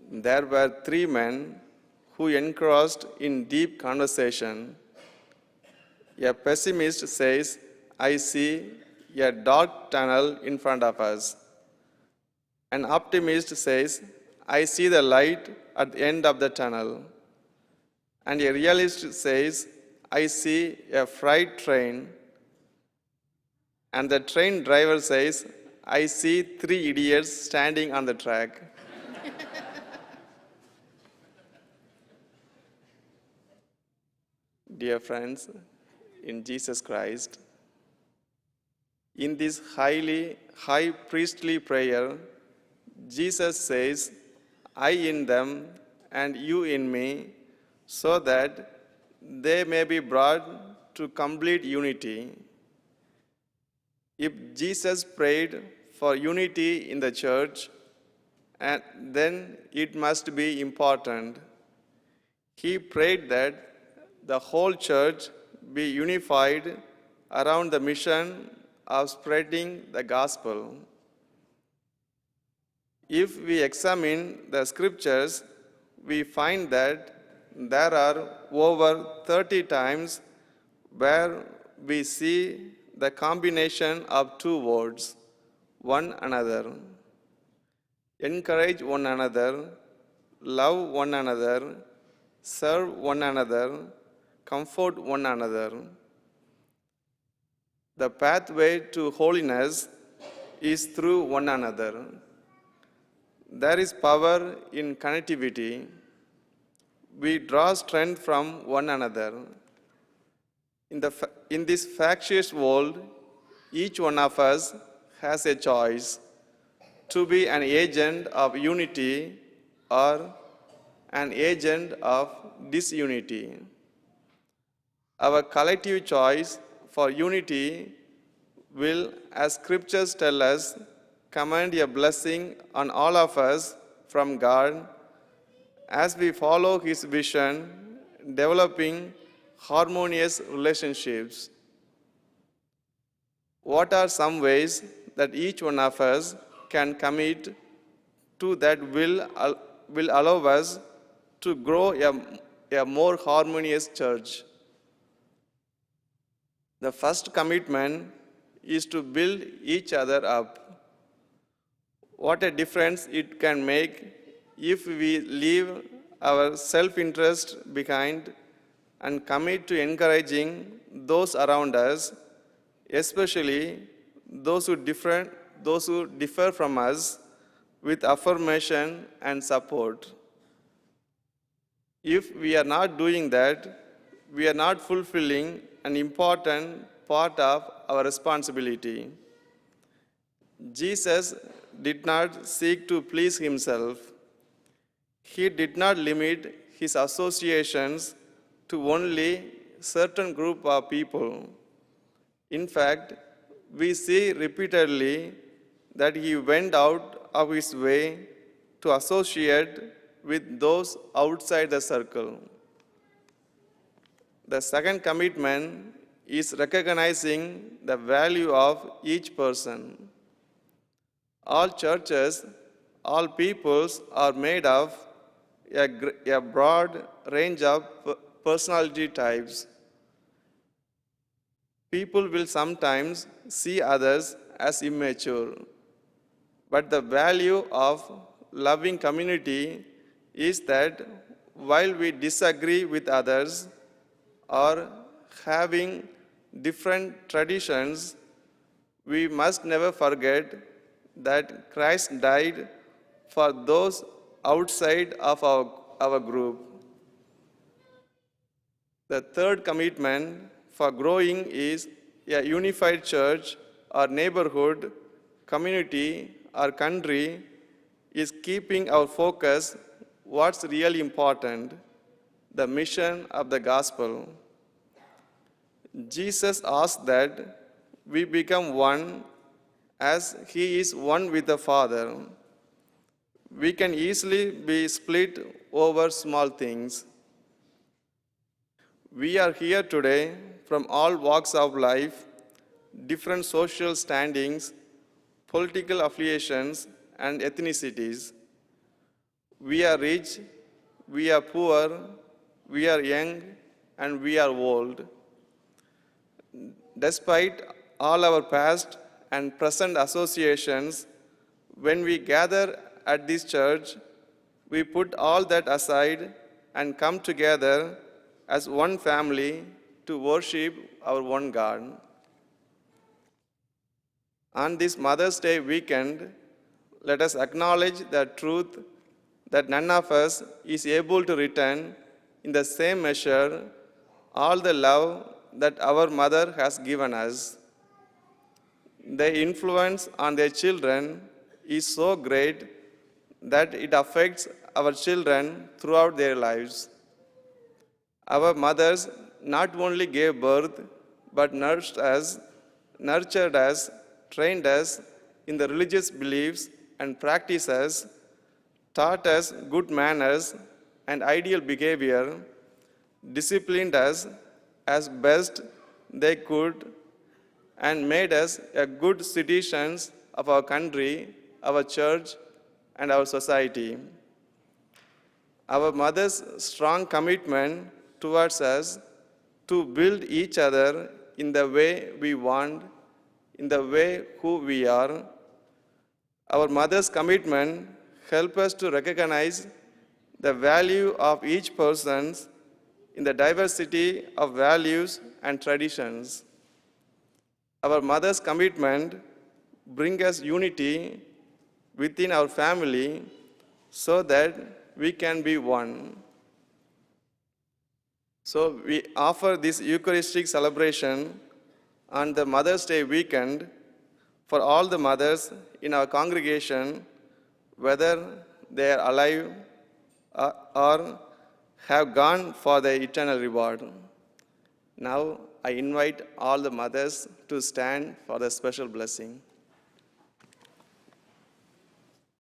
There were three men who engrossed in deep conversation. A pessimist says, I see a dark tunnel in front of us. An optimist says, I see the light at the end of the tunnel. And a realist says, I see a freight train. And the train driver says, I see three idiots standing on the track. Dear friends, in Jesus Christ, in this high priestly prayer, Jesus says, I in them and you in me, so that they may be brought to complete unity. If Jesus prayed for unity in the church, then it must be important. He prayed that the whole church be unified around the mission of spreading the gospel. If we examine the scriptures, we find that there are over 30 times where we see the combination of two words, one another. Encourage one another, love one another, serve one another, comfort one another. The pathway to holiness is through one another. There is power in connectivity. We draw strength from one another. In this factious world, each one of us has a choice to be an agent of unity or an agent of disunity. Our collective choice for unity will, as scriptures tell us, command a blessing on all of us from God as we follow His vision, developing harmonious relationships. What are some ways that each one of us can commit to that will allow us to grow a more harmonious church? The first commitment is to build each other up. What a difference it can make if we leave our self-interest behind and commit to encouraging those around us, especially those who differ from us, with affirmation and support. If we are not doing that, we are not fulfilling an important part of our responsibility. Jesus did not seek to please himself. He did not limit his associations to only certain group of people. In fact, we see repeatedly that he went out of his way to associate with those outside the circle. The second commitment is recognizing the value of each person. All churches, all peoples are made of a broad range of personality types. People will sometimes see others as immature, but the value of loving community is that while we disagree with others or having different traditions, we must never forget that Christ died for those outside of our group. The third commitment for growing is a unified church or neighborhood, community or country is keeping our focus what's really important, the mission of the gospel. Jesus asked that we become one as he is one with the Father. We can easily be split over small things. We are here today from all walks of life, different social standings, political affiliations, and ethnicities. We are rich, we are poor, we are young, and we are old. Despite all our past and present associations, when we gather at this church, we put all that aside and come together as one family to worship our one God. On this Mother's Day weekend, let us acknowledge the truth that none of us is able to return in the same measure all the love that our mother has given us. Their influence on their children is so great that it affects our children throughout their lives. Our mothers not only gave birth, but nurtured us, trained us in the religious beliefs and practices, taught us good manners and ideal behavior, disciplined us as best they could, and made us a good citizens of our country, our church, and our society. Our mother's strong commitment towards us to build each other in the way we want, in the way who we are. Our mother's commitment help us to recognize the value of each person in the diversity of values and traditions. Our mother's commitment brings us unity within our family so that we can be one. So we offer this Eucharistic celebration on the Mother's Day weekend for all the mothers in our congregation, whether they are alive or have gone for the eternal reward. Now I invite all the mothers to stand for the special blessing.